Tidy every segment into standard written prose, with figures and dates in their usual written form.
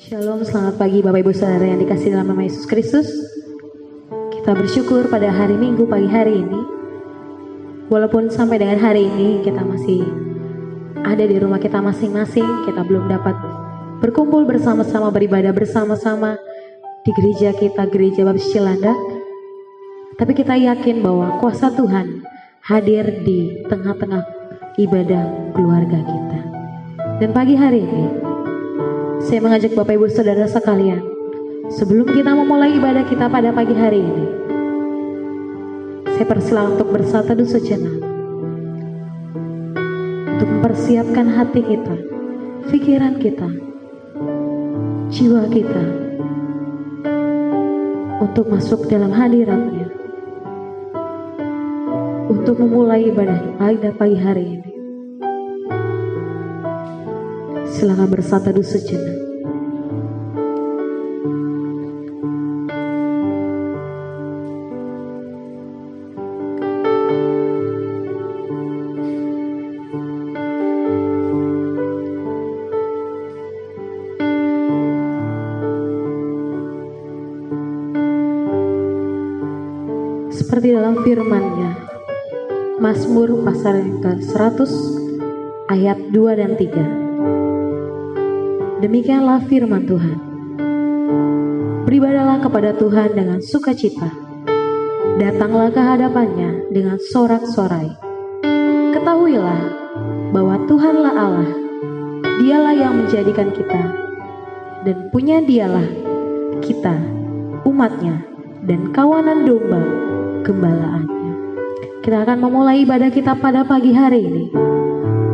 Shalom, selamat pagi Bapak Ibu Saudara yang dikasihi dalam nama Yesus Kristus. Kita bersyukur pada hari Minggu pagi hari ini. Walaupun sampai dengan hari ini kita masih ada di rumah kita masing-masing, kita belum dapat berkumpul bersama-sama, beribadah bersama-sama di gereja kita, Gereja Baptis Cilandak. Tapi kita yakin bahwa kuasa Tuhan hadir di tengah-tengah ibadah keluarga kita. Dan pagi hari ini saya mengajak Bapak Ibu Saudara sekalian, sebelum kita memulai ibadah kita pada pagi hari ini, saya persilakan untuk bersatu sejenak, untuk mempersiapkan hati kita, pikiran kita, jiwa kita, untuk masuk dalam hadirat-Nya, untuk memulai ibadah pada pagi hari ini. Silakan bersatu sejenak. Seperti dalam firman-Nya, Mazmur pasal yang ke-100 ayat 2 dan 3. Demikianlah firman Tuhan. Beribadahlah kepada Tuhan dengan sukacita. Datanglah ke hadapan-Nya dengan sorak-sorai. Ketahuilah bahwa Tuhanlah Allah. Dialah yang menjadikan kita, dan punya Dialah kita, umat-Nya, dan kawanan domba gembalaannya. Kita akan memulai ibadah kita pada pagi hari ini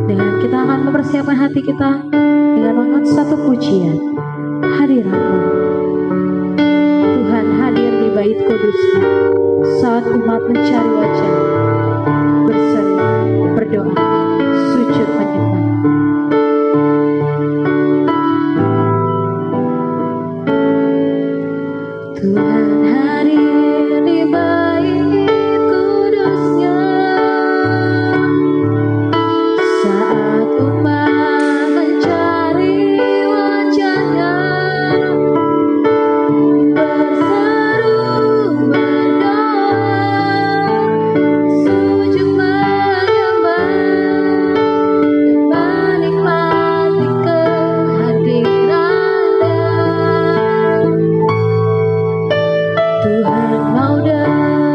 dengan kita akan mempersiapkan hati kita dengan mengangkat satu pujian, hadirat-Mu. Tuhan hadir di bait kudus-Nya saat umat mencari wajah, berseru, berdoa, sujud menyembah. Tuhan hadir di bait kudus-Nya saat umat mencari wajah-Nya, berseru, berdoa, sujud menyembah, dan menikmati kehadiran-Nya. Tuhan mau datang.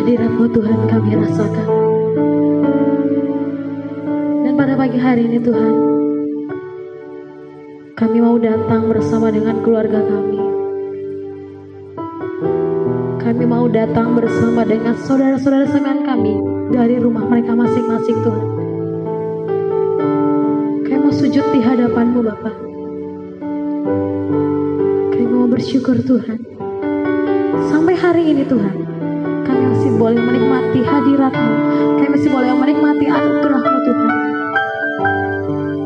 Hadirat-Mu Tuhan kami rasakan. Dan pada pagi hari ini Tuhan, kami mau datang bersama dengan keluarga kami. Kami mau datang bersama dengan saudara-saudara sekalian kami dari rumah mereka masing-masing Tuhan. Kami mau sujud di hadapan-Mu Bapa. Kami mau bersyukur Tuhan. Sampai hari ini Tuhan, kami masih boleh menikmati hadirat-Mu. Kami masih boleh menikmati anugerah-Mu Tuhan.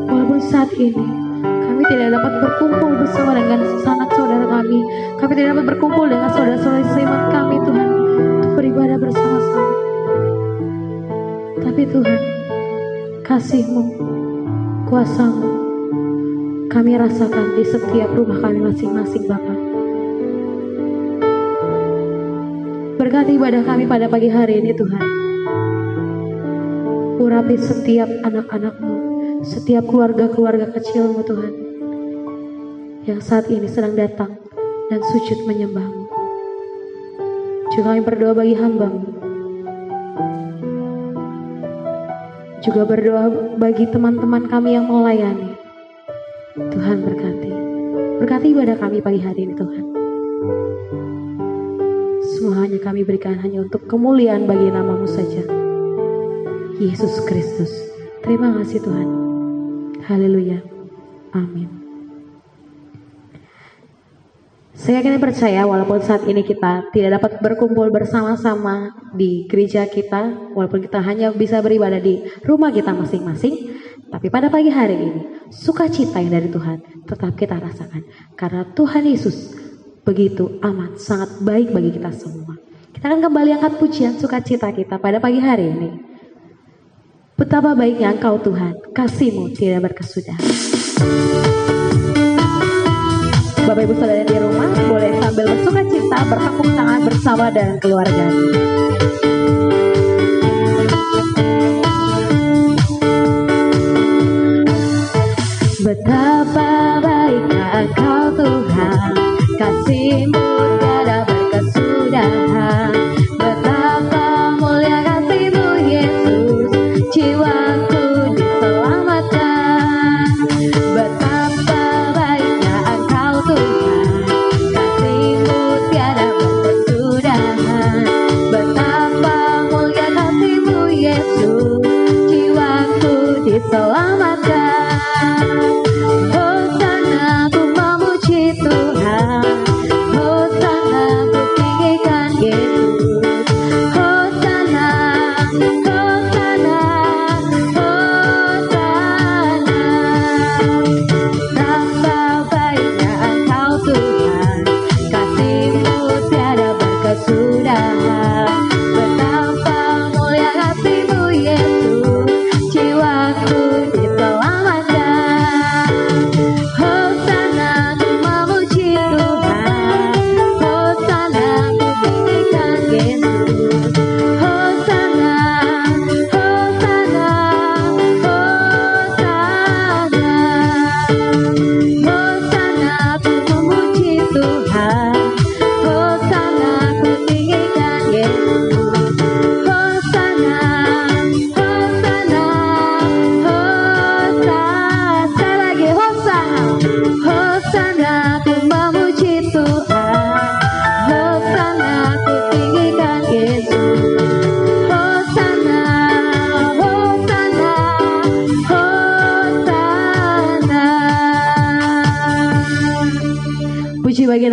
Walaupun saat ini kami tidak dapat berkumpul bersama dengan sanak saudara kami. Kami tidak dapat berkumpul dengan saudara-saudara seiman kami Tuhan, untuk beribadah bersama-sama. Tapi Tuhan, kasih-Mu, kuasa-Mu, kami rasakan di setiap rumah kami masing-masing Bapa. Berkati ibadah kami pada pagi hari ini Tuhan. Urapi setiap anak-anak-Mu, setiap keluarga-keluarga kecil-Mu Tuhan, yang saat ini sedang datang dan sujud menyembah-Mu. Juga kami berdoa bagi hamba-Mu. Juga berdoa bagi teman-teman kami yang melayani. Tuhan berkati. Berkati ibadah kami pagi hari ini Tuhan. Semua hanya kami berikan hanya untuk kemuliaan bagi nama-Mu saja, Yesus Kristus. Terima kasih Tuhan. Haleluya. Amin. Saya yakin percaya walaupun saat ini kita tidak dapat berkumpul bersama-sama di gereja kita, walaupun kita hanya bisa beribadah di rumah kita masing-masing, tapi pada pagi hari ini sukacita yang dari Tuhan tetap kita rasakan. Karena Tuhan Yesus begitu amat sangat baik bagi kita semua. Kita akan kembali angkat pujian sukacita kita pada pagi hari ini. Betapa baiknya Engkau Tuhan, kasih-Mu tidak berkesudahan. Bapak Ibu Saudara di rumah boleh sambil bersukacita bertepuk tangan bersama dengan keluarga. Betapa baiknya Engkau Tuhan, kasih-Mu tiada berkesudahan. Betapa mulia kasih-Mu Yesus, jiwaku diselamatkan. Betapa baiknya Engkau Tuhan, kasih-Mu tiada berkesudahan. Betapa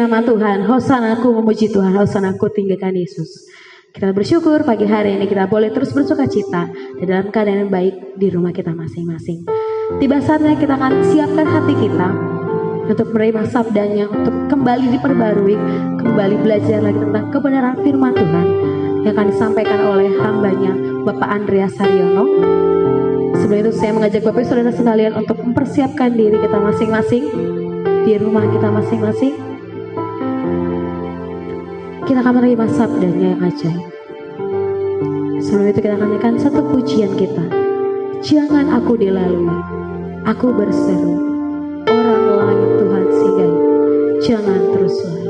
nama Tuhan. Hosana, aku memuji Tuhan. Hosana, aku tinggikan Yesus. Kita bersyukur pagi hari ini kita boleh terus bersuka cita di dalam keadaan yang baik di rumah kita masing-masing. Tiba saatnya kita akan siapkan hati kita untuk menerima sabdanya, untuk kembali diperbarui, kembali belajar lagi tentang kebenaran firman Tuhan yang akan disampaikan oleh hambanya Bapak Andreas Haryono. Sebelum itu saya mengajak Bapak Saudara sekalian untuk mempersiapkan diri kita masing-masing di rumah kita masing-masing. Kita akan menerima sabdanya yang ajaib. Sebelum itu kita akan nyanyikan satu pujian kita. Jangan aku dilalui, aku berseru, orang lain Tuhan singgahi, jangan terus lari.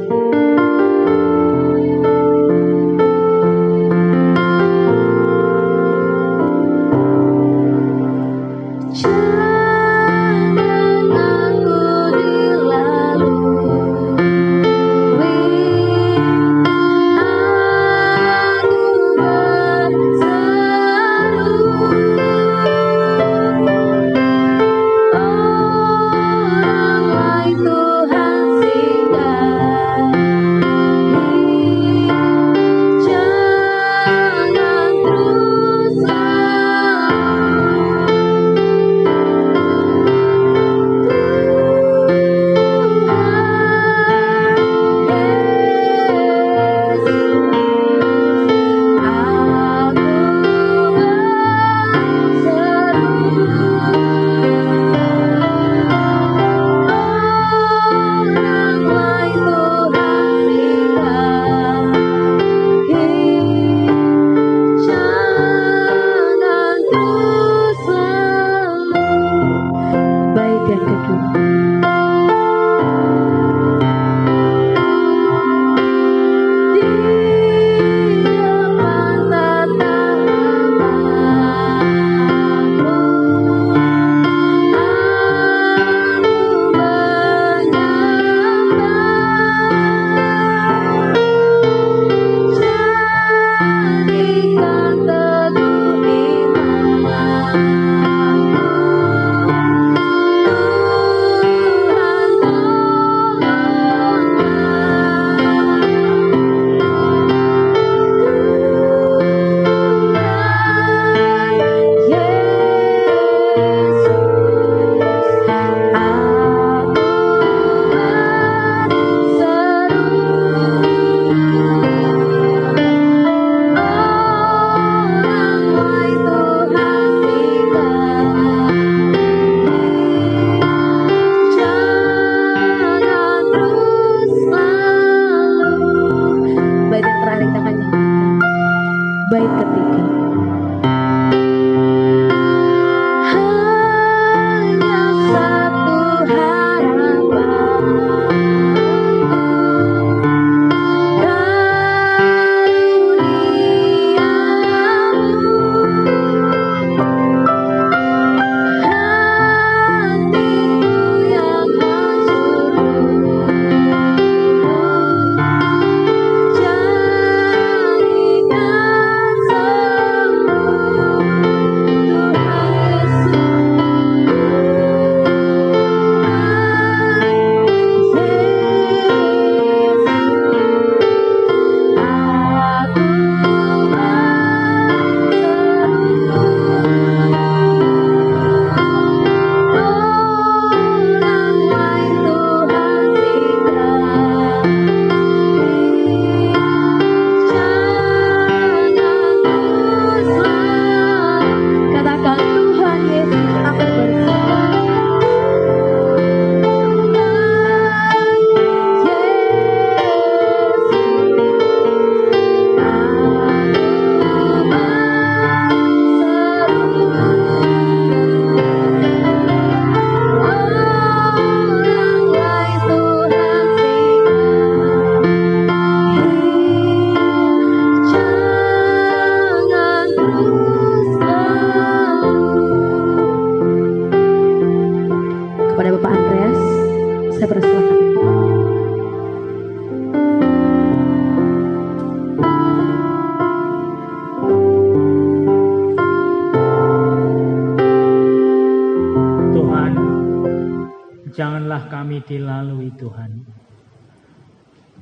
Janganlah kami dilalui Tuhan.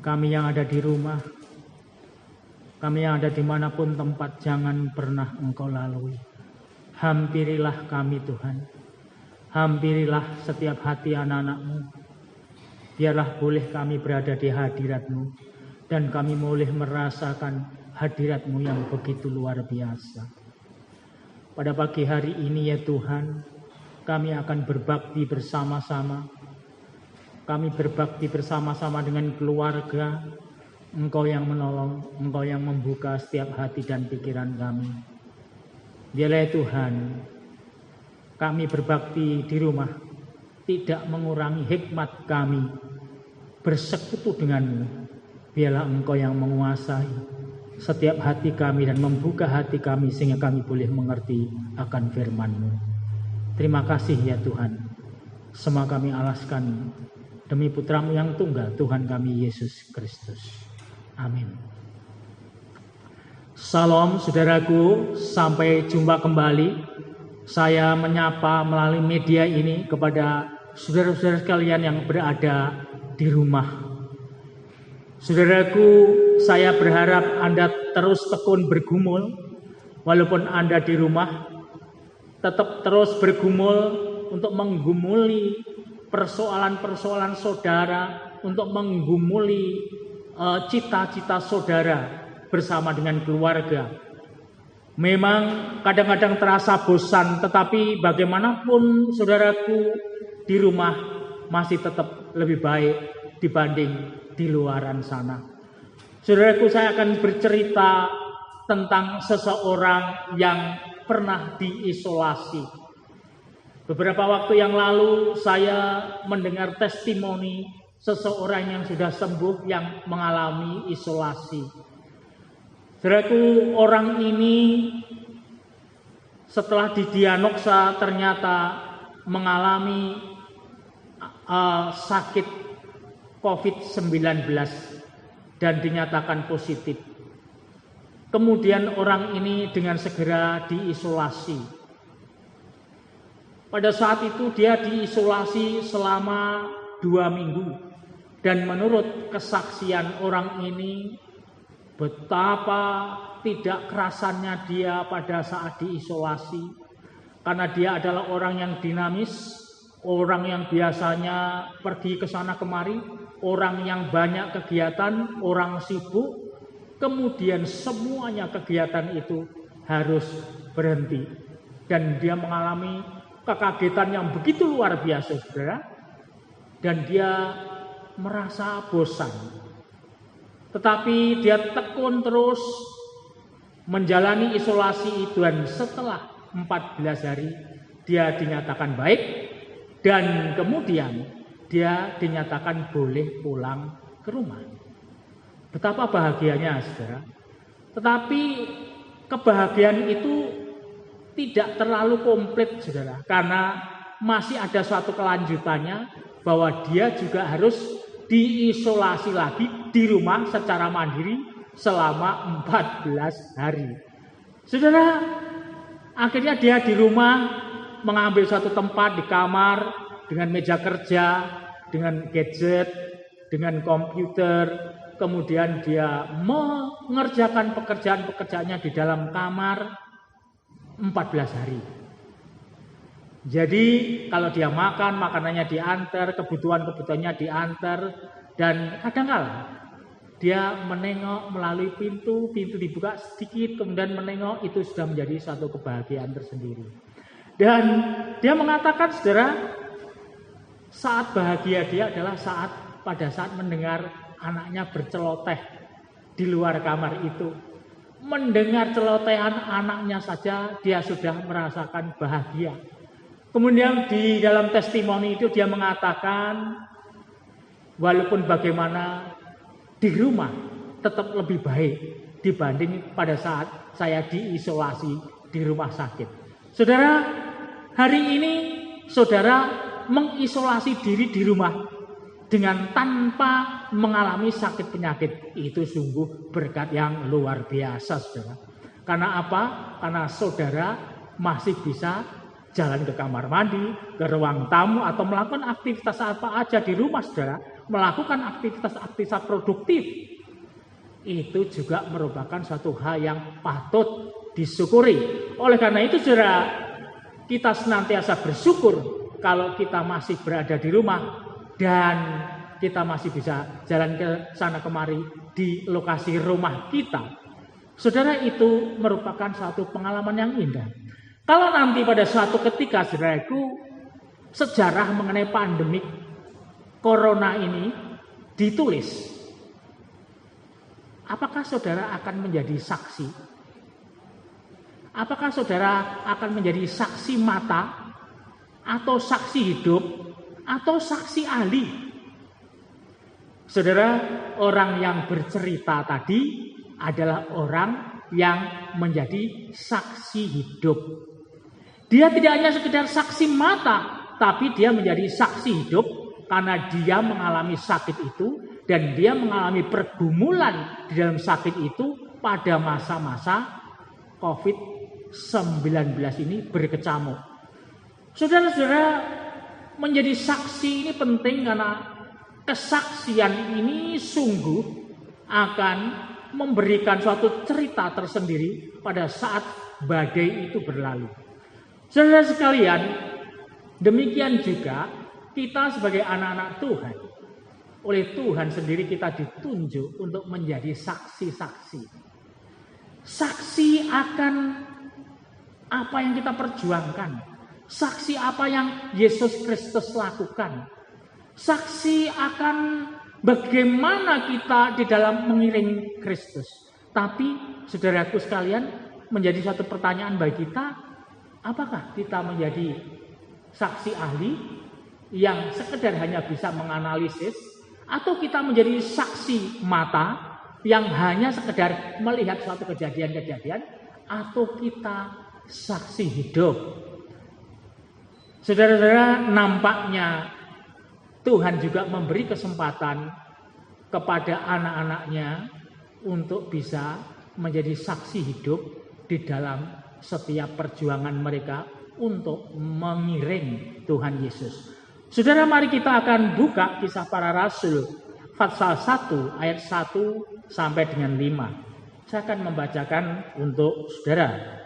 Kami yang ada di rumah, kami yang ada dimanapun tempat, jangan pernah Engkau lalui. Hampirilah kami Tuhan. Hampirilah setiap hati anak-anak-Mu. Biarlah boleh kami berada di hadirat-Mu. Dan kami boleh merasakan hadirat-Mu yang begitu luar biasa. Pada pagi hari ini ya Tuhan, kami akan berbakti bersama-sama. Kami berbakti bersama-sama dengan keluarga. Engkau yang menolong, Engkau yang membuka setiap hati dan pikiran kami. Biarlah Tuhan, kami berbakti di rumah tidak mengurangi hikmat kami bersekutu denganmu. Biarlah Engkau yang menguasai setiap hati kami dan membuka hati kami sehingga kami boleh mengerti akan firman-Mu. Terima kasih ya Tuhan. Semua kami alaskan demi Putra-Mu yang tunggal, Tuhan kami Yesus Kristus. Amin. Salam saudaraku, sampai jumpa kembali. Saya menyapa melalui media ini kepada saudara-saudara sekalian yang berada di rumah. Saudaraku, saya berharap Anda terus tekun bergumul, walaupun Anda di rumah, tetap terus bergumul untuk menggumuli persoalan-persoalan saudara, untuk menggumuli cita-cita saudara bersama dengan keluarga. Memang kadang-kadang terasa bosan, tetapi bagaimanapun saudaraku di rumah masih tetap lebih baik dibanding di luaran sana. Saudaraku, saya akan bercerita tentang seseorang yang pernah diisolasi. Beberapa waktu yang lalu saya mendengar testimoni seseorang yang sudah sembuh yang mengalami isolasi. Saudaraku, orang ini setelah didiagnosa ternyata mengalami sakit COVID-19 dan dinyatakan positif. Kemudian orang ini dengan segera diisolasi. Pada saat itu dia diisolasi selama 2 minggu. Dan menurut kesaksian orang ini, betapa tidak kerasannya dia pada saat diisolasi. Karena dia adalah orang yang dinamis, orang yang biasanya pergi ke sana kemari, orang yang banyak kegiatan, orang sibuk. Kemudian semuanya kegiatan itu harus berhenti. Dan dia mengalami kekagetan yang begitu luar biasa, saudara. Dan dia merasa bosan. Tetapi dia tekun terus menjalani isolasi itu. Dan setelah 14 hari dia dinyatakan baik. Dan kemudian dia dinyatakan boleh pulang ke rumah. Betapa bahagianya, saudara. Tetapi kebahagiaan itu tidak terlalu komplit, saudara, karena masih ada suatu kelanjutannya bahwa dia juga harus diisolasi lagi di rumah secara mandiri selama 14 hari. Saudara, akhirnya dia di rumah mengambil suatu tempat di kamar dengan meja kerja, dengan gadget, dengan komputer, kemudian dia mengerjakan pekerjaan-pekerjaannya di dalam kamar 14 hari. Jadi kalau dia makan, makanannya diantar, kebutuhannya diantar, dan kadang-kala dia menengok melalui pintu dibuka sedikit, kemudian menengok, itu sudah menjadi satu kebahagiaan tersendiri. Dan dia mengatakan, saudara, saat bahagia dia adalah pada saat mendengar anaknya berceloteh di luar kamar itu. Mendengar celotehan anaknya saja dia sudah merasakan bahagia. Kemudian di dalam testimoni itu dia mengatakan, walaupun bagaimana di rumah tetap lebih baik dibanding pada saat saya diisolasi di rumah sakit. Saudara, hari ini saudara mengisolasi diri di rumah dengan tanpa mengalami sakit penyakit, itu sungguh berkat yang luar biasa, saudara. Karena apa? Karena saudara masih bisa jalan ke kamar mandi, ke ruang tamu, atau melakukan aktivitas apa aja di rumah saudara, melakukan aktivitas-aktivitas produktif, itu juga merupakan suatu hal yang patut disyukuri. Oleh karena itu saudara, kita senantiasa bersyukur kalau kita masih berada di rumah dan kita masih bisa jalan ke sana kemari di lokasi rumah kita. Saudara, itu merupakan suatu pengalaman yang indah. Kalau nanti pada suatu ketika saudaraku, sejarah mengenai pandemik corona ini ditulis, apakah saudara akan menjadi saksi? Apakah saudara akan menjadi saksi mata atau saksi hidup atau saksi ahli? Saudara, orang yang bercerita tadi adalah orang yang menjadi saksi hidup. Dia tidak hanya sekedar saksi mata, tapi dia menjadi saksi hidup karena dia mengalami sakit itu dan dia mengalami pergumulan di dalam sakit itu pada masa-masa COVID-19 ini berkecamuk. Saudara-saudara, menjadi saksi ini penting karena kesaksian ini sungguh akan memberikan suatu cerita tersendiri pada saat badai itu berlalu. Saudara sekalian, demikian juga kita sebagai anak-anak Tuhan, oleh Tuhan sendiri kita ditunjuk untuk menjadi saksi-saksi. Saksi akan apa yang kita perjuangkan. Saksi apa yang Yesus Kristus lakukan. Saksi akan bagaimana kita di dalam mengiring Kristus. Tapi saudaraku sekalian, menjadi satu pertanyaan bagi kita, apakah kita menjadi saksi ahli yang sekedar hanya bisa menganalisis, atau kita menjadi saksi mata yang hanya sekedar melihat suatu kejadian-kejadian, atau kita saksi hidup? Saudara-saudara, nampaknya Tuhan juga memberi kesempatan kepada anak-anaknya untuk bisa menjadi saksi hidup di dalam setiap perjuangan mereka untuk mengiring Tuhan Yesus. Saudara, mari kita akan buka Kisah Para Rasul pasal 1 ayat 1 sampai dengan 5. Saya akan membacakan untuk saudara.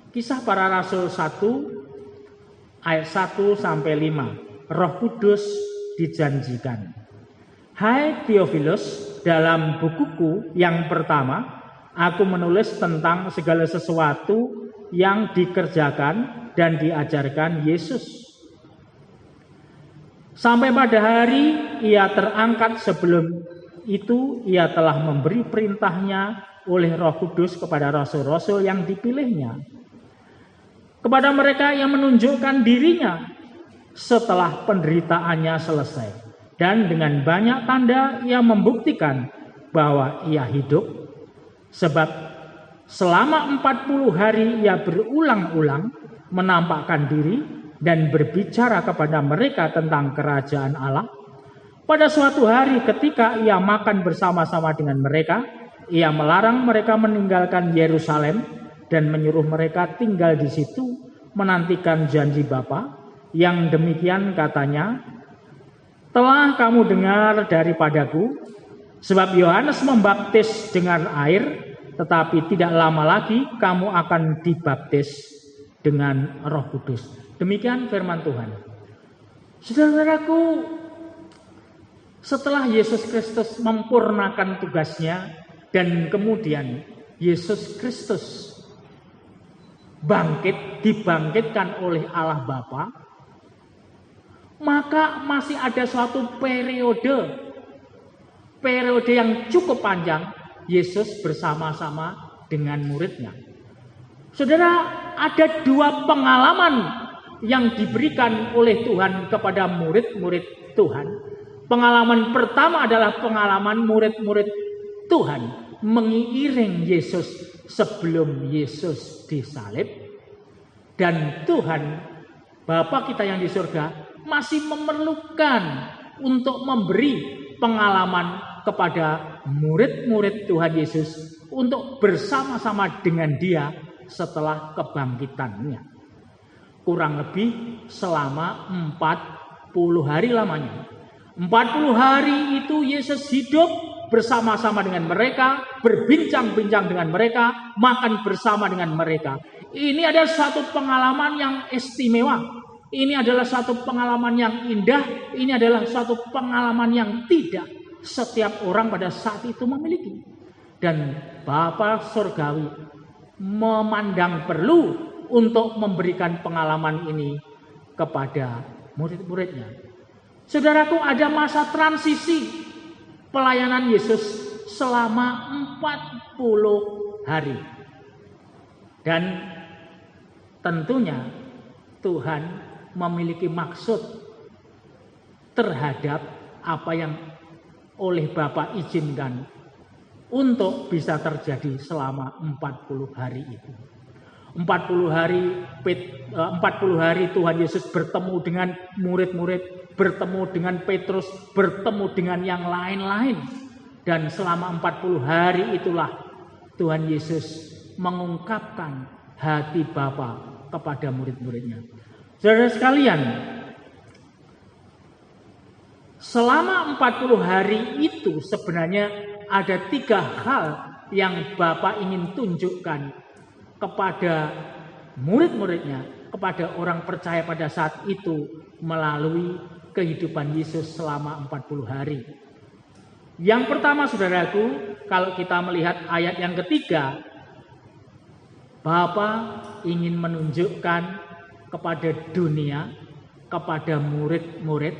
Kisah Para Rasul 1 ayat 1 sampai 5. Roh Kudus dijanjikan. Hai Theophilus, dalam bukuku yang pertama aku menulis tentang segala sesuatu yang dikerjakan dan diajarkan Yesus. Sampai pada hari ia terangkat, sebelum itu ia telah memberi perintahnya oleh Roh Kudus kepada rasul-rasul yang dipilihnya. Kepada mereka yang menunjukkan dirinya setelah penderitaannya selesai. Dan dengan banyak tanda ia membuktikan bahwa ia hidup. Sebab selama 40 hari ia berulang-ulang menampakkan diri dan berbicara kepada mereka tentang kerajaan Allah. Pada suatu hari ketika ia makan bersama-sama dengan mereka, ia melarang mereka meninggalkan Yerusalem dan menyuruh mereka tinggal di situ menantikan janji Bapa. Yang demikian katanya, telah kamu dengar daripadaku, sebab Yohanes membaptis dengan air, tetapi tidak lama lagi kamu akan dibaptis dengan Roh Kudus. Demikian firman Tuhan. Saudara-saudaraku, setelah Yesus Kristus mempurnakan tugasnya dan kemudian Yesus Kristus dibangkitkan oleh Allah Bapa, maka masih ada suatu periode yang cukup panjang Yesus bersama-sama dengan muridnya. Saudara, ada dua pengalaman yang diberikan oleh Tuhan kepada murid-murid Tuhan. Pengalaman pertama adalah pengalaman murid-murid Tuhan mengiring Yesus sebelum Yesus disalib. Dan Tuhan, Bapa kita yang di surga, masih memerlukan untuk memberi pengalaman kepada murid-murid Tuhan Yesus untuk bersama-sama dengan Dia setelah kebangkitannya. Kurang lebih selama 40 hari lamanya. 40 hari itu Yesus hidup bersama-sama dengan mereka, berbincang-bincang dengan mereka, makan bersama dengan mereka. Ini adalah satu pengalaman yang istimewa. Ini adalah satu pengalaman yang indah. Ini adalah satu pengalaman yang tidak setiap orang pada saat itu memiliki. Dan Bapa Surgawi memandang perlu untuk memberikan pengalaman ini kepada murid-muridnya. Saudaraku, ada masa transisi pelayanan Yesus selama 40 hari. Dan tentunya Tuhan memiliki maksud terhadap apa yang oleh Bapa izinkan untuk bisa terjadi selama 40 hari itu. 40 hari Tuhan Yesus bertemu dengan murid-murid, bertemu dengan Petrus, bertemu dengan yang lain-lain. Dan selama 40 hari itulah Tuhan Yesus mengungkapkan hati Bapa kepada murid-muridnya. Saudara sekalian, selama 40 hari itu sebenarnya ada 3 hal yang Bapa ingin tunjukkan kepada murid-muridnya, kepada orang percaya pada saat itu melalui kehidupan Yesus selama 40 hari. Yang pertama, saudaraku, kalau kita melihat ayat yang ketiga, Bapa ingin menunjukkan kepada dunia, kepada murid-murid,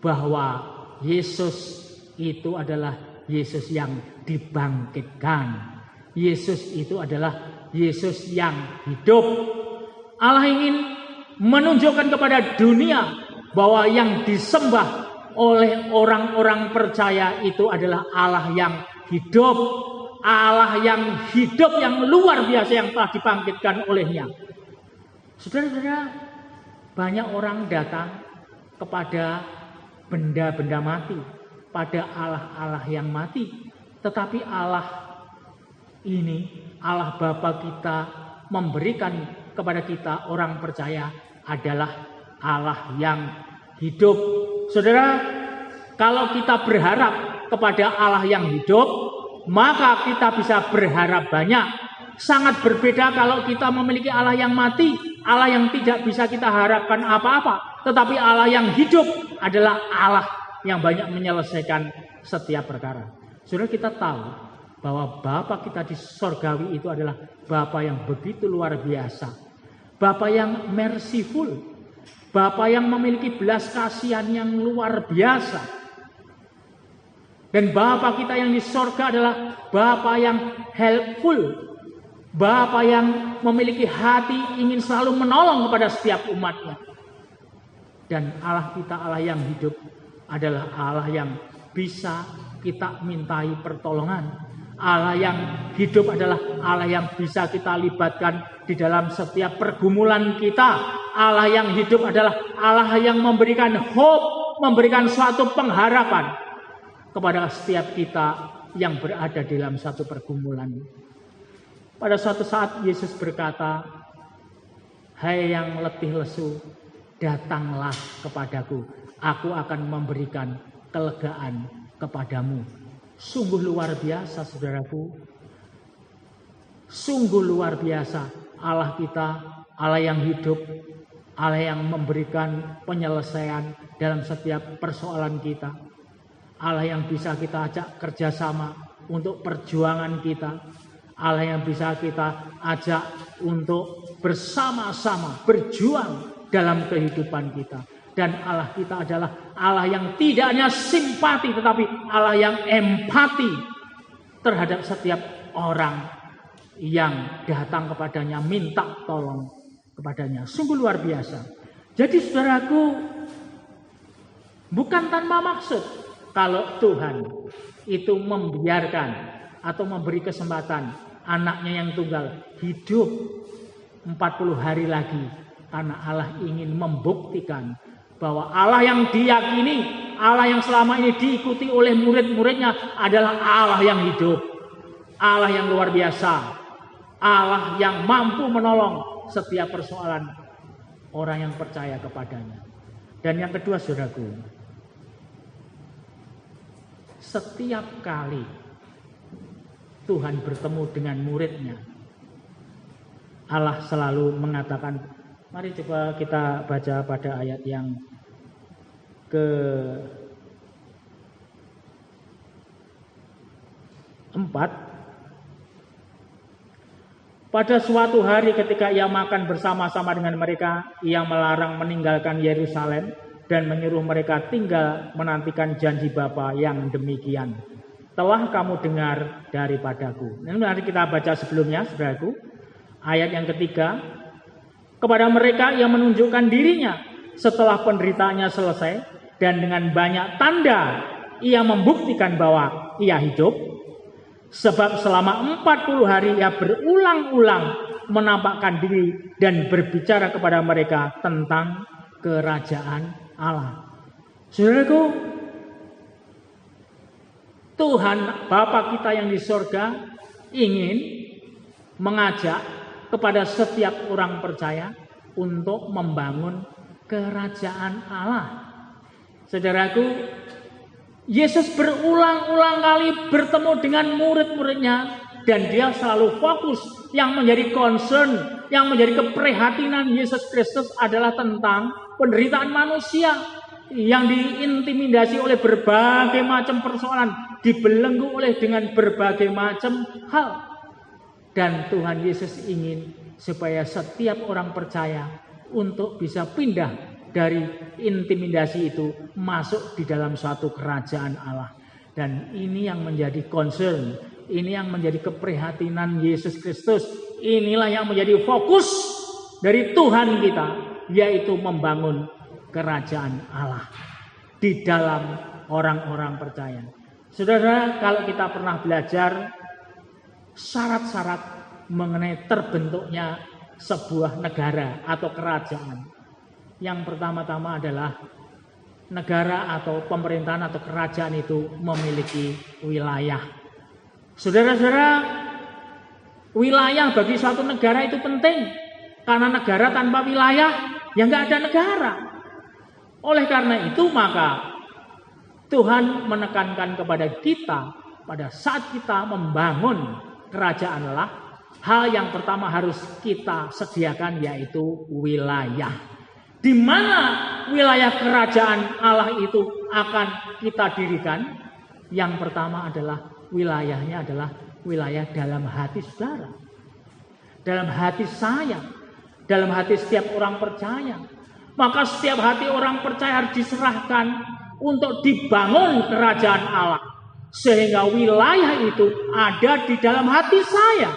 bahwa Yesus itu adalah Yesus yang dibangkitkan. Yesus itu adalah Yesus yang hidup. Allah ingin menunjukkan kepada dunia bahwa yang disembah oleh orang-orang percaya itu adalah Allah yang hidup. Allah yang hidup, yang luar biasa, yang telah dibangkitkan olehnya. Saudara-saudara, banyak orang datang kepada benda-benda mati, pada Allah-Allah yang mati. Tetapi Allah ini, Allah Bapa kita, memberikan kepada kita orang percaya adalah Allah yang hidup. Saudara, kalau kita berharap kepada Allah yang hidup, maka kita bisa berharap banyak. Sangat berbeda kalau kita memiliki Allah yang mati, Allah yang tidak bisa kita harapkan apa-apa. Tetapi Allah yang hidup adalah Allah yang banyak menyelesaikan setiap perkara. Saudara, kita tahu bahwa Bapa kita di sorgawi itu adalah Bapa yang begitu luar biasa. Bapa yang merciful. Bapa yang memiliki belas kasihan yang luar biasa. Dan Bapa kita yang di sorga adalah Bapa yang helpful. Bapa yang memiliki hati ingin selalu menolong kepada setiap umatnya. Dan Allah kita, Allah yang hidup, adalah Allah yang bisa kita mintai pertolongan. Allah yang hidup adalah Allah yang bisa kita libatkan di dalam setiap pergumulan kita. Allah yang hidup adalah Allah yang memberikan hope, memberikan suatu pengharapan kepada setiap kita yang berada dalam satu pergumulan. Pada suatu saat Yesus berkata, "Hai yang letih lesu, datanglah kepadaku. Aku akan memberikan kelegaan kepadamu." Sungguh luar biasa, saudaraku. Sungguh luar biasa. Allah kita, Allah yang hidup, Allah yang memberikan penyelesaian dalam setiap persoalan kita. Allah yang bisa kita ajak kerjasama untuk perjuangan kita. Allah yang bisa kita ajak untuk bersama-sama berjuang dalam kehidupan kita. Dan Allah kita adalah Allah yang tidak hanya simpati, tetapi Allah yang empati terhadap setiap orang yang datang kepadanya, minta tolong kepadanya. Sungguh luar biasa. Jadi saudaraku, bukan tanpa maksud kalau Tuhan itu membiarkan atau memberi kesempatan anaknya yang tunggal hidup 40 hari lagi. Karena Allah ingin membuktikan bahwa Allah yang diyakini, Allah yang selama ini diikuti oleh murid-muridnya adalah Allah yang hidup, Allah yang luar biasa, Allah yang mampu menolong setiap persoalan orang yang percaya kepadanya. Dan yang kedua, saudaraku, setiap kali Tuhan bertemu dengan muridnya, Allah selalu mengatakan, mari coba kita baca pada ayat yang ke-4. Pada suatu hari ketika ia makan bersama-sama dengan mereka, ia melarang meninggalkan Yerusalem dan menyuruh mereka tinggal menantikan janji Bapa yang demikian. Telah kamu dengar daripadaku. Ini mari kita baca sebelumnya, saudaraku. Ayat yang ketiga. Kepada mereka ia menunjukkan dirinya setelah penderitaannya selesai, dan dengan banyak tanda ia membuktikan bahwa ia hidup. Sebab selama 40 hari ia berulang-ulang menampakkan diri dan berbicara kepada mereka tentang kerajaan Allah. Saudaraku, Tuhan Bapa kita yang di sorga ingin mengajak kepada setiap orang percaya untuk membangun kerajaan Allah. Saudaraku, Yesus berulang-ulang kali bertemu dengan murid-muridnya, dan dia selalu fokus. Yang menjadi concern, yang menjadi keprihatinan Yesus Kristus adalah tentang penderitaan manusia yang diintimidasi oleh berbagai macam persoalan, dibelenggu oleh dengan berbagai macam hal. Dan Tuhan Yesus ingin supaya setiap orang percaya untuk bisa pindah dari intimidasi itu masuk di dalam suatu kerajaan Allah. Dan ini yang menjadi concern, ini yang menjadi keprihatinan Yesus Kristus. Inilah yang menjadi fokus dari Tuhan kita, yaitu membangun kerajaan Allah di dalam orang-orang percaya. Saudara, kalau kita pernah belajar syarat-syarat mengenai terbentuknya sebuah negara atau kerajaan, yang pertama-tama adalah negara atau pemerintahan atau kerajaan itu memiliki wilayah. Saudara-saudara, wilayah bagi suatu negara itu penting. Karena negara tanpa wilayah, ya nggak ada negara. Oleh karena itu maka Tuhan menekankan kepada kita pada saat kita membangun kerajaan Allah, hal yang pertama harus kita sediakan yaitu wilayah. Di mana wilayah kerajaan Allah itu akan kita dirikan? Yang pertama adalah wilayahnya adalah wilayah dalam hati saudara, dalam hati saya, dalam hati setiap orang percaya. Maka setiap hati orang percaya harus diserahkan untuk dibangun kerajaan Allah, sehingga wilayah itu ada di dalam hati saya.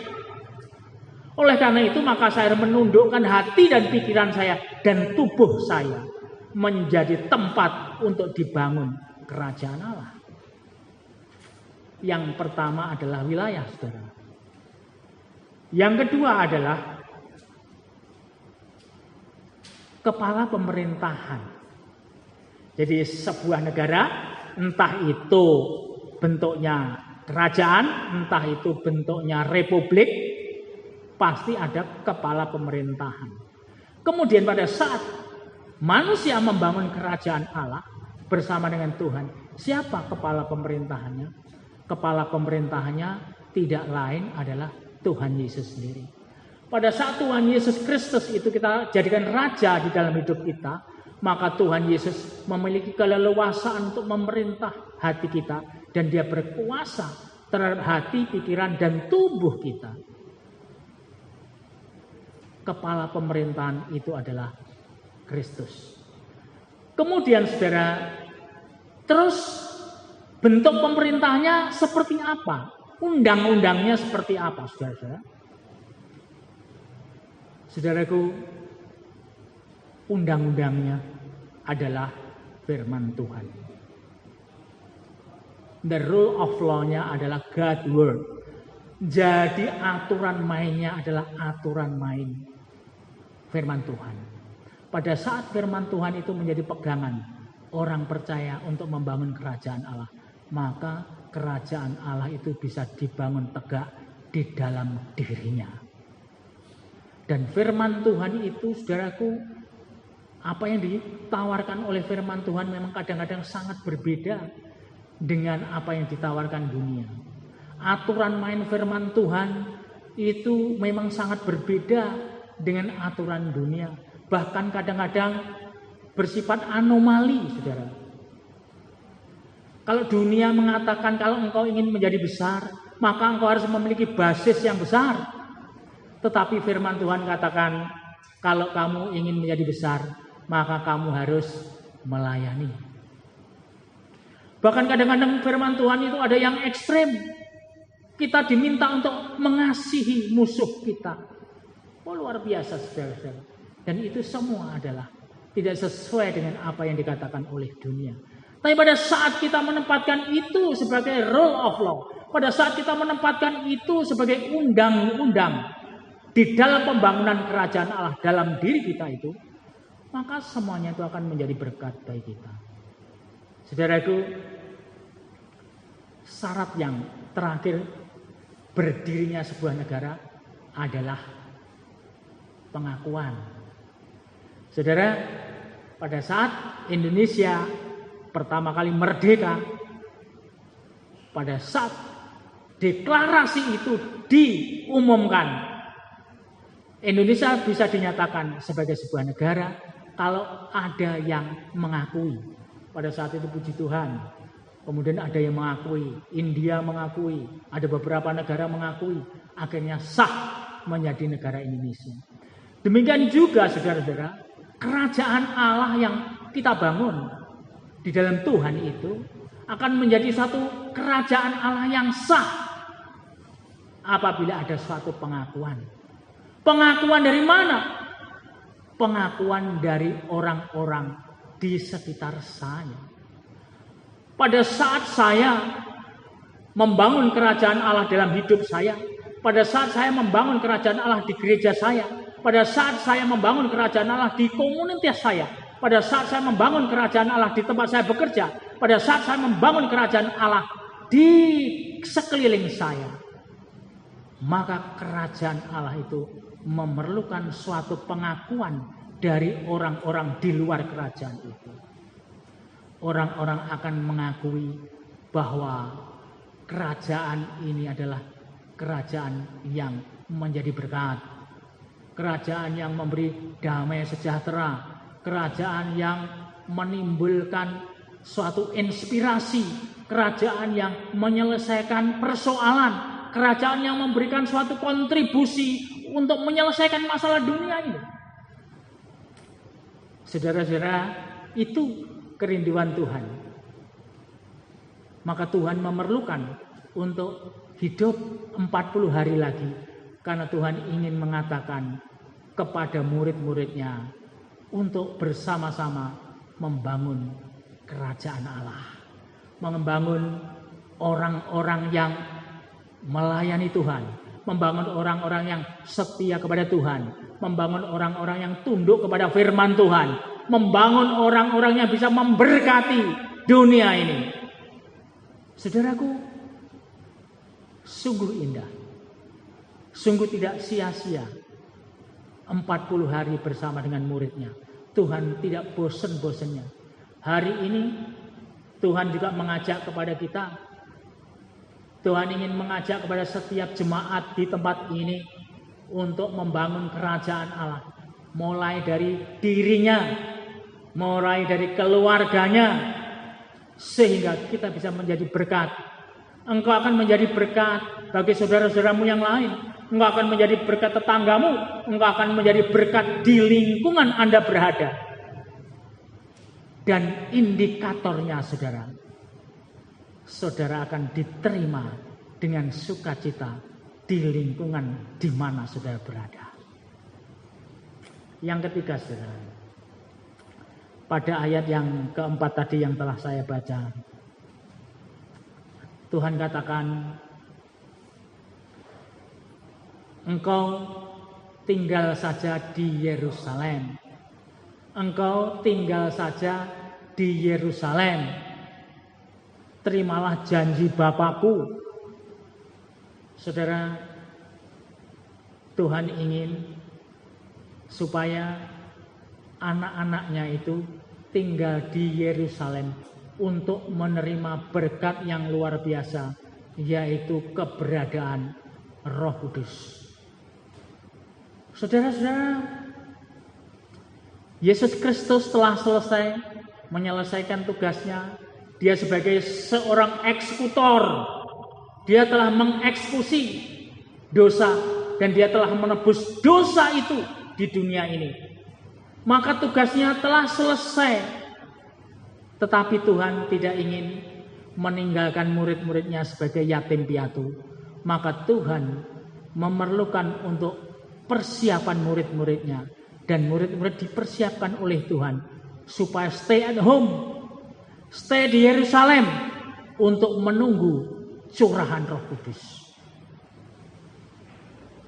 Oleh karena itu maka saya menundukkan hati dan pikiran saya dan tubuh saya menjadi tempat untuk dibangun kerajaan Allah. Yang pertama adalah wilayah, saudara. Yang kedua adalah kepala pemerintahan. Jadi sebuah negara, entah itu bentuknya kerajaan, entah itu bentuknya republik, pasti ada kepala pemerintahan. Kemudian pada saat manusia membangun kerajaan Allah bersama dengan Tuhan, siapa kepala pemerintahannya? Kepala pemerintahannya tidak lain adalah Tuhan Yesus sendiri. Pada saat Tuhan Yesus Kristus itu kita jadikan raja di dalam hidup kita, maka Tuhan Yesus memiliki keleluasaan untuk memerintah hati kita, dan dia berkuasa terhadap hati, pikiran, dan tubuh kita. Kepala pemerintahan itu adalah Kristus. Kemudian saudara, terus bentuk pemerintahnya seperti apa? Undang-undangnya seperti apa, saudara-saudara? Saudaraku, undang-undangnya adalah firman Tuhan. The rule of law-nya adalah God's word. Jadi aturan mainnya adalah aturan main firman Tuhan. Pada saat firman Tuhan itu menjadi pegangan orang percaya untuk membangun kerajaan Allah, maka kerajaan Allah itu bisa dibangun tegak di dalam dirinya. Dan firman Tuhan itu, saudaraku, apa yang ditawarkan oleh firman Tuhan memang kadang-kadang sangat berbeda dengan apa yang ditawarkan dunia. Aturan main firman Tuhan itu memang sangat berbeda dengan aturan dunia. Bahkan kadang-kadang bersifat anomali, saudara. Kalau dunia mengatakan kalau engkau ingin menjadi besar, maka engkau harus memiliki basis yang besar. Tetapi firman Tuhan katakan, kalau kamu ingin menjadi besar, maka kamu harus melayani. Bahkan kadang-kadang firman Tuhan itu ada yang ekstrem. Kita diminta untuk mengasihi musuh kita. Oh, luar biasa, saudara-saudara. Dan itu semua adalah tidak sesuai dengan apa yang dikatakan oleh dunia. Tapi pada saat kita menempatkan itu sebagai rule of law, pada saat kita menempatkan itu sebagai undang-undang di dalam pembangunan kerajaan Allah dalam diri kita itu, maka semuanya itu akan menjadi berkat bagi kita. Saudaraku, syarat yang terakhir berdirinya sebuah negara adalah pengakuan. Saudara, pada saat Indonesia pertama kali merdeka, pada saat deklarasi itu diumumkan, Indonesia bisa dinyatakan sebagai sebuah negara kalau ada yang mengakui. Pada saat itu puji Tuhan, kemudian ada yang mengakui, India mengakui, ada beberapa negara mengakui, akhirnya sah menjadi negara Indonesia. Demikian juga saudara-saudara, kerajaan Allah yang kita bangun di dalam Tuhan itu akan menjadi satu kerajaan Allah yang sah apabila ada suatu pengakuan. Pengakuan dari mana? Pengakuan dari orang-orang di sekitar saya. Pada saat saya membangun kerajaan Allah dalam hidup saya, pada saat saya membangun kerajaan Allah di gereja saya, pada saat saya membangun kerajaan Allah di komunitas saya, pada saat saya membangun kerajaan Allah di tempat saya bekerja, pada saat saya membangun kerajaan Allah di sekeliling saya, maka kerajaan Allah itu memerlukan suatu pengakuan dari orang-orang di luar kerajaan itu. Orang-orang akan mengakui bahwa kerajaan ini adalah kerajaan yang menjadi berkat, kerajaan yang memberi damai sejahtera, kerajaan yang menimbulkan suatu inspirasi, kerajaan yang menyelesaikan persoalan, kerajaan yang memberikan suatu kontribusi untuk menyelesaikan masalah dunia ini. Saudara-saudara, itu kerinduan Tuhan. Maka Tuhan memerlukan untuk hidup 40 hari lagi, karena Tuhan ingin mengatakan kepada murid-muridnya untuk bersama-sama membangun kerajaan Allah, membangun orang-orang yang melayani Tuhan, membangun orang-orang yang setia kepada Tuhan, membangun orang-orang yang tunduk kepada firman Tuhan, membangun orang-orang yang bisa memberkati dunia ini. Saudaraku, sungguh indah, sungguh tidak sia-sia 40 hari bersama dengan muridnya. Tuhan tidak bosan-bosannya. Hari ini Tuhan juga mengajak kepada kita. Tuhan ingin mengajak kepada setiap jemaat di tempat ini untuk membangun kerajaan Allah. Mulai dari dirinya, mulai dari keluarganya, sehingga kita bisa menjadi berkat. Engkau akan menjadi berkat bagi saudara-saudaramu yang lain. Engkau akan menjadi berkat tetanggamu. Engkau akan menjadi berkat di lingkungan Anda berada. Dan indikatornya saudara, saudara akan diterima dengan sukacita di lingkungan di mana saudara berada. Yang ketiga saudara, pada ayat yang keempat tadi yang telah saya baca, Tuhan katakan, engkau tinggal saja di Yerusalem. Engkau tinggal saja di Yerusalem. Terimalah janji Bapakku. Saudara, Tuhan ingin supaya anak-anaknya itu tinggal di Yerusalem untuk menerima berkat yang luar biasa, yaitu keberadaan Roh Kudus. Saudara-saudara, Yesus Kristus telah selesai menyelesaikan tugasnya. Dia sebagai seorang eksekutor. Dia telah mengeksekusi dosa dan dia telah menebus dosa itu di dunia ini. Maka tugasnya telah selesai. Tetapi Tuhan tidak ingin meninggalkan murid-muridnya sebagai yatim piatu. Maka Tuhan memerlukan untuk persiapan murid-muridnya. Dan murid-murid dipersiapkan oleh Tuhan supaya stay at home, stay di Yerusalem untuk menunggu curahan Roh Kudus.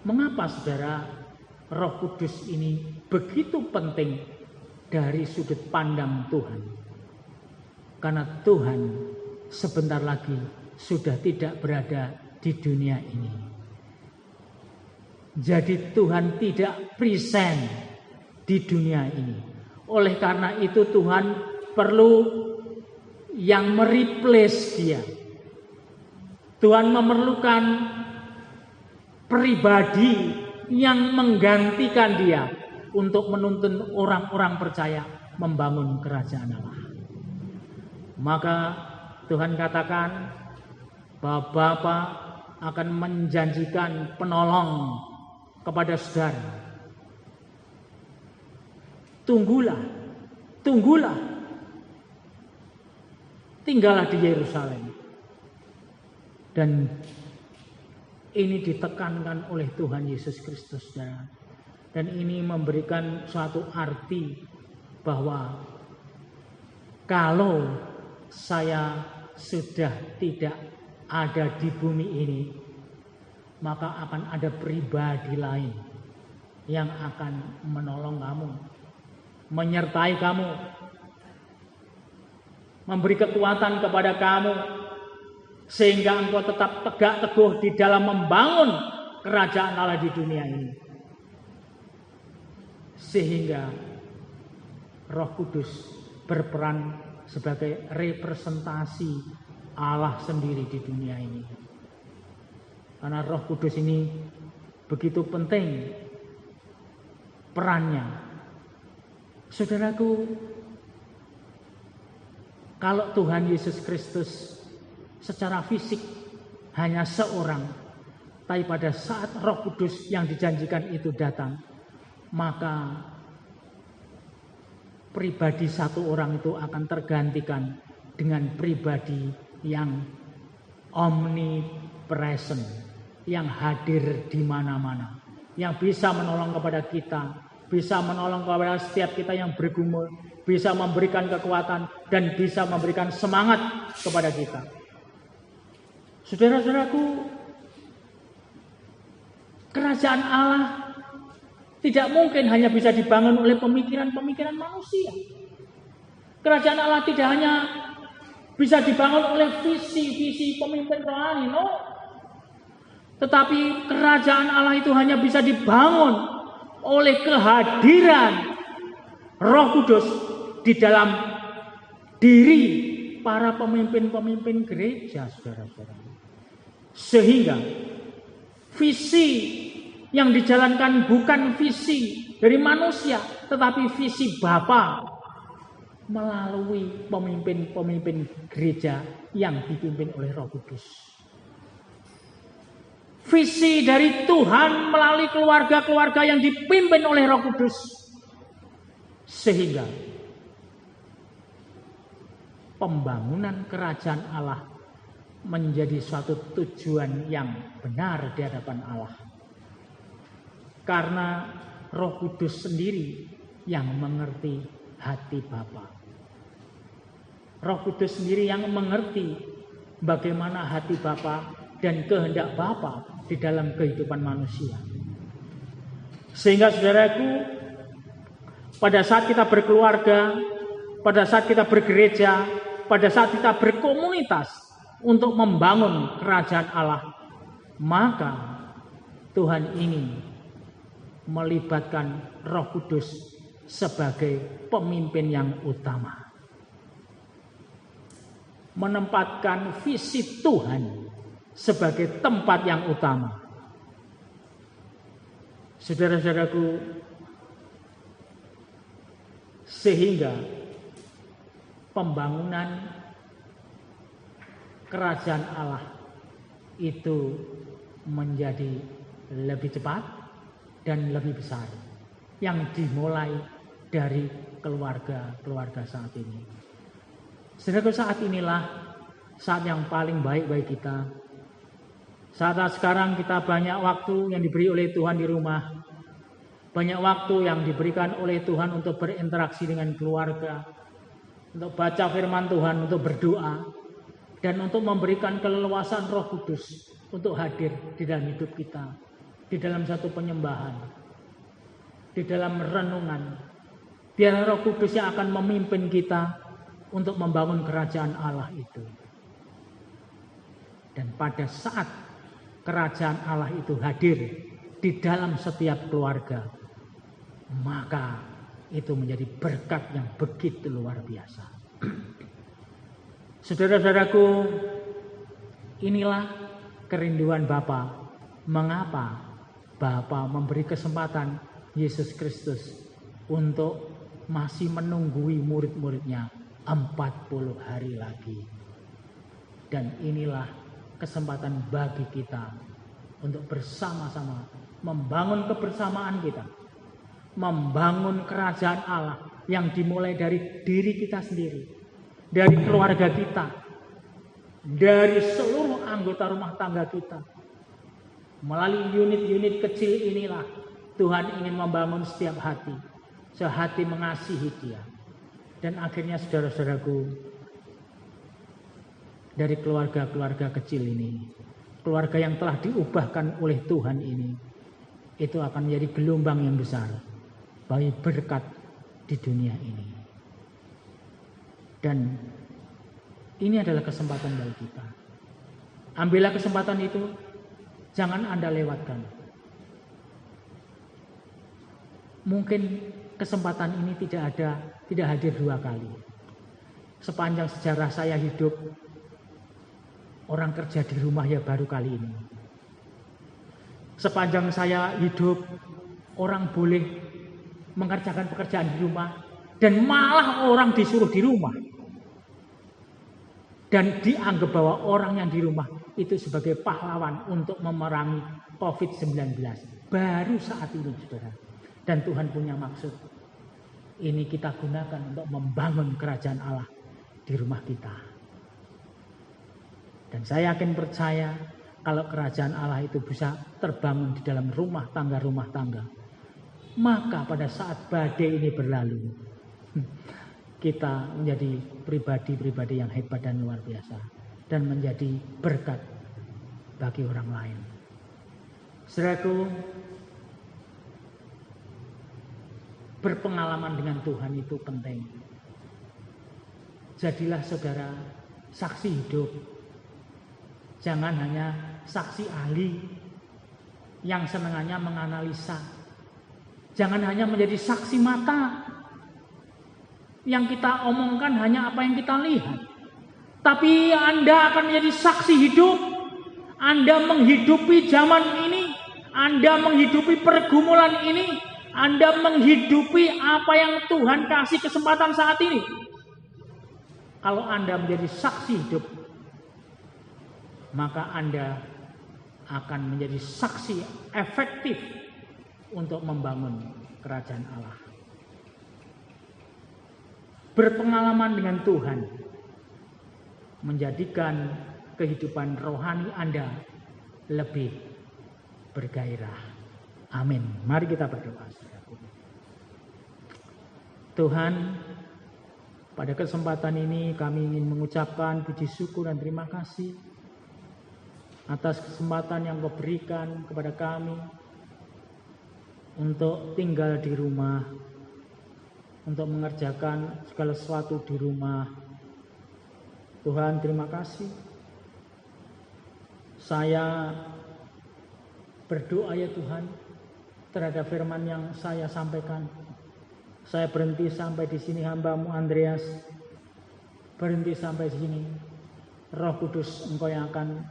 Mengapa saudara Roh Kudus ini begitu penting dari sudut pandang Tuhan? Karena Tuhan sebentar lagi sudah tidak berada di dunia ini. Jadi Tuhan tidak present di dunia ini. Oleh karena itu Tuhan perlu yang mereplace dia. Tuhan memerlukan pribadi yang menggantikan dia untuk menuntun orang-orang percaya membangun kerajaan Allah. Maka Tuhan katakan bahwa Bapa akan menjanjikan penolong kepada saudara. Tunggulah, tinggallah di Yerusalem. Dan ini ditekankan oleh Tuhan Yesus Kristus, saudara. Dan ini memberikan suatu arti bahwa kalau saya sudah tidak ada di bumi ini, maka akan ada pribadi lain yang akan menolong kamu, menyertai kamu, memberi kekuatan kepada kamu, sehingga engkau tetap tegak teguh di dalam membangun kerajaan Allah di dunia ini. Sehingga Roh Kudus berperan sebagai representasi Allah sendiri di dunia ini. Karena Roh Kudus ini begitu penting perannya. Saudaraku, kalau Tuhan Yesus Kristus secara fisik hanya seorang, tapi pada saat Roh Kudus yang dijanjikan itu datang, maka pribadi satu orang itu akan tergantikan dengan pribadi yang omnipresent, yang hadir di mana-mana, yang bisa menolong kepada kita, bisa menolong kepada setiap kita yang bergumul, bisa memberikan kekuatan dan bisa memberikan semangat kepada kita. Saudara-saudaraku, kerajaan Allah tidak mungkin hanya bisa dibangun oleh pemikiran-pemikiran manusia. Kerajaan Allah tidak hanya bisa dibangun oleh visi-visi pemimpin rohani, no. Tetapi kerajaan Allah itu hanya bisa dibangun oleh kehadiran Roh Kudus di dalam diri para pemimpin-pemimpin gereja, saudara-saudara. Sehingga visi yang dijalankan bukan visi dari manusia, tetapi visi Bapa melalui pemimpin-pemimpin gereja yang dipimpin oleh Roh Kudus. Visi dari Tuhan melalui keluarga-keluarga yang dipimpin oleh Roh Kudus. Sehingga pembangunan kerajaan Allah menjadi suatu tujuan yang benar di hadapan Allah. Karena Roh Kudus sendiri yang mengerti hati Bapa. Roh Kudus sendiri yang mengerti bagaimana hati Bapa dan kehendak Bapa di dalam kehidupan manusia. Sehingga saudaraku, pada saat kita berkeluarga, pada saat kita bergereja, pada saat kita berkomunitas untuk membangun kerajaan Allah, maka Tuhan ini melibatkan Roh Kudus sebagai pemimpin yang utama. menempatkan visi Tuhan sebagai tempat yang utama. Saudara-saudaraku, sehingga pembangunan kerajaan Allah itu menjadi lebih cepat dan lebih besar, yang dimulai dari keluarga saat ini. Saudaraku, saat inilah saat yang paling baik bagi kita. Saat sekarang kita banyak waktu yang diberi oleh Tuhan di rumah, banyak waktu yang diberikan oleh Tuhan untuk berinteraksi dengan keluarga, untuk baca firman Tuhan, untuk berdoa, dan untuk memberikan keleluasan Roh Kudus untuk hadir di dalam hidup kita, di dalam satu penyembahan, di dalam renungan. Biar Roh Kudus yang akan memimpin kita untuk membangun kerajaan Allah itu. Dan pada saat kerajaan Allah itu hadir di dalam setiap keluarga, maka itu menjadi berkat yang begitu luar biasa. Saudara-saudaraku, inilah kerinduan Bapa. Mengapa Bapa memberi kesempatan Yesus Kristus untuk masih menunggui murid-muridnya 40 hari lagi. Dan inilah kesempatan bagi kita untuk bersama-sama membangun kebersamaan kita, membangun kerajaan Allah yang dimulai dari diri kita sendiri, dari keluarga kita, dari seluruh anggota rumah tangga kita. Melalui unit-unit kecil inilah Tuhan ingin membangun setiap hati, sehati mengasihi Dia. Dan akhirnya saudara-saudaraku, dari keluarga-keluarga kecil ini, keluarga yang telah diubahkan oleh Tuhan ini, itu akan menjadi gelombang yang besar bagi berkat di dunia ini. Dan ini adalah kesempatan bagi kita. Ambillah kesempatan itu, jangan Anda lewatkan. Mungkin kesempatan ini tidak hadir 2 kali. Sepanjang sejarah saya hidup, orang kerja di rumah ya baru kali ini. Sepanjang saya hidup, orang boleh mengerjakan pekerjaan di rumah, dan malah orang disuruh di rumah. Dan dianggap bahwa orang yang di rumah itu sebagai pahlawan untuk memerangi COVID-19. Baru saat ini, saudara. Dan Tuhan punya maksud. Ini kita gunakan untuk membangun kerajaan Allah di rumah kita. Dan saya yakin percaya kalau kerajaan Allah itu bisa terbangun di dalam rumah tangga, maka pada saat badai ini berlalu, kita menjadi pribadi-pribadi yang hebat dan luar biasa, dan menjadi berkat bagi orang lain. Saudaraku, berpengalaman dengan Tuhan itu penting. Jadilah saudara saksi hidup. Jangan hanya saksi ahli yang senangannya menganalisa. Jangan hanya menjadi saksi mata. Yang kita omongkan hanya apa yang kita lihat. Tapi Anda akan menjadi saksi hidup. Anda menghidupi zaman ini. Anda menghidupi pergumulan ini. Anda menghidupi apa yang Tuhan kasih kesempatan saat ini. Kalau Anda menjadi saksi hidup, maka Anda akan menjadi saksi efektif untuk membangun kerajaan Allah. Berpengalaman dengan Tuhan menjadikan kehidupan rohani Anda lebih bergairah. Amin. Mari kita berdoa. Tuhan, pada kesempatan ini kami ingin mengucapkan puji syukur dan terima kasih atas kesempatan yang Kau berikan kepada kami untuk tinggal di rumah, untuk mengerjakan segala sesuatu di rumah. Tuhan, terima kasih. Saya berdoa ya Tuhan terhadap firman yang saya sampaikan. Saya berhenti sampai di sini, hamba-Mu Andreas berhenti sampai di sini. Roh Kudus, Engkau yang akan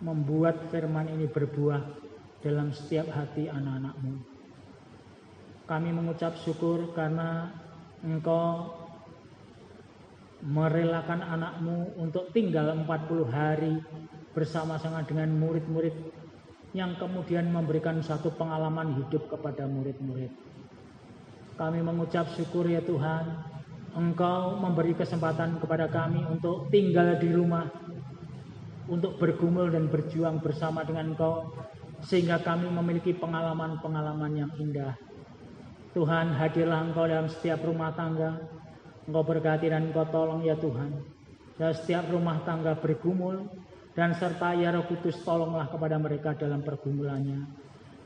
membuat firman ini berbuah dalam setiap hati anak-anak-Mu. Kami mengucap syukur karena Engkau merelakan anak-Mu untuk tinggal 40 hari bersama-sama dengan murid-murid yang kemudian memberikan satu pengalaman hidup kepada murid-murid. Kami mengucap syukur ya Tuhan, Engkau memberi kesempatan kepada kami untuk tinggal di rumah, untuk bergumul dan berjuang bersama dengan Engkau, sehingga kami memiliki pengalaman-pengalaman yang indah. Tuhan, hadirlah Engkau dalam setiap rumah tangga. Engkau berkati dan Engkau tolong ya Tuhan. Dan setiap rumah tangga bergumul, dan serta ya Roh Kudus tolonglah kepada mereka dalam pergumulannya.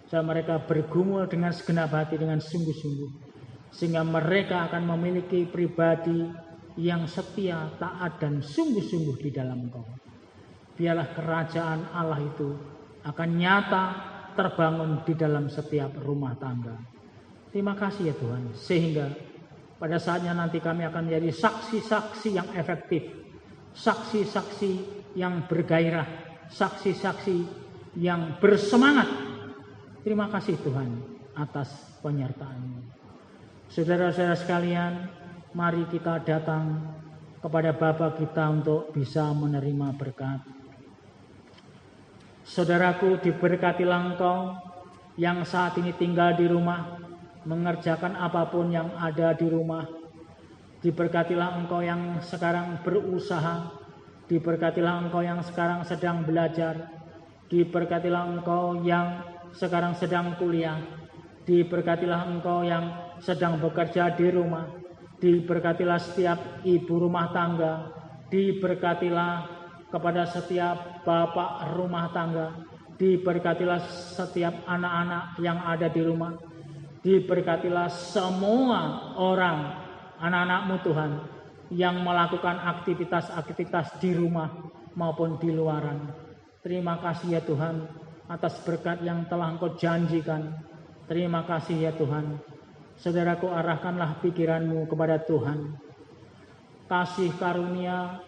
Dan mereka bergumul dengan segenap hati, dengan sungguh-sungguh. Sehingga mereka akan memiliki pribadi yang setia, taat, dan sungguh-sungguh di dalam Engkau. Biarlah kerajaan Allah itu akan nyata terbangun di dalam setiap rumah tangga. Terima kasih ya Tuhan, sehingga pada saatnya nanti kami akan menjadi saksi-saksi yang efektif, saksi-saksi yang bergairah, saksi-saksi yang bersemangat. Terima kasih Tuhan atas penyertaan-Mu. Saudara-saudara sekalian, mari kita datang kepada Bapa kita untuk bisa menerima berkat. Saudaraku, diberkatilah engkau yang saat ini tinggal di rumah, mengerjakan apapun yang ada di rumah. Diberkatilah engkau yang sekarang berusaha, diberkatilah engkau yang sekarang sedang belajar, diberkatilah engkau yang sekarang sedang kuliah, diberkatilah engkau yang sedang bekerja di rumah, diberkatilah setiap ibu rumah tangga, diberkatilah kepada setiap bapak rumah tangga, diberkatilah setiap anak-anak yang ada di rumah, diberkatilah semua orang, anak-anak-Mu Tuhan, yang melakukan aktivitas-aktivitas di rumah maupun di luaran. Terima kasih ya Tuhan atas berkat yang telah Engkau janjikan. Terima kasih ya Tuhan. Saudaraku, arahkanlah pikiranmu kepada Tuhan. Kasih karunia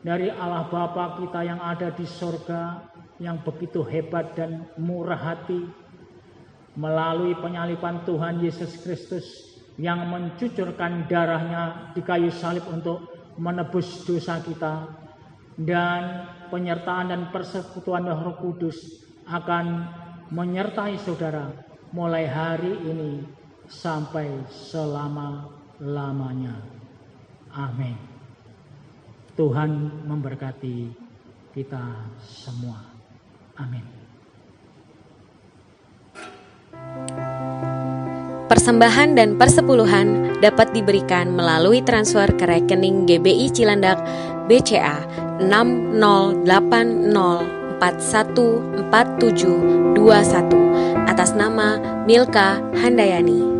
dari Allah Bapa kita yang ada di sorga, yang begitu hebat dan murah hati, melalui penyaliban Tuhan Yesus Kristus yang mencucurkan darahnya di kayu salib untuk menebus dosa kita, dan penyertaan dan persekutuan Roh Kudus akan menyertai saudara mulai hari ini sampai selama-lamanya. Amin. Tuhan memberkati kita semua. Amin. Persembahan dan persepuluhan dapat diberikan melalui transfer ke rekening GBI Cilandak BCA 6080414721 atas nama Milka Handayani.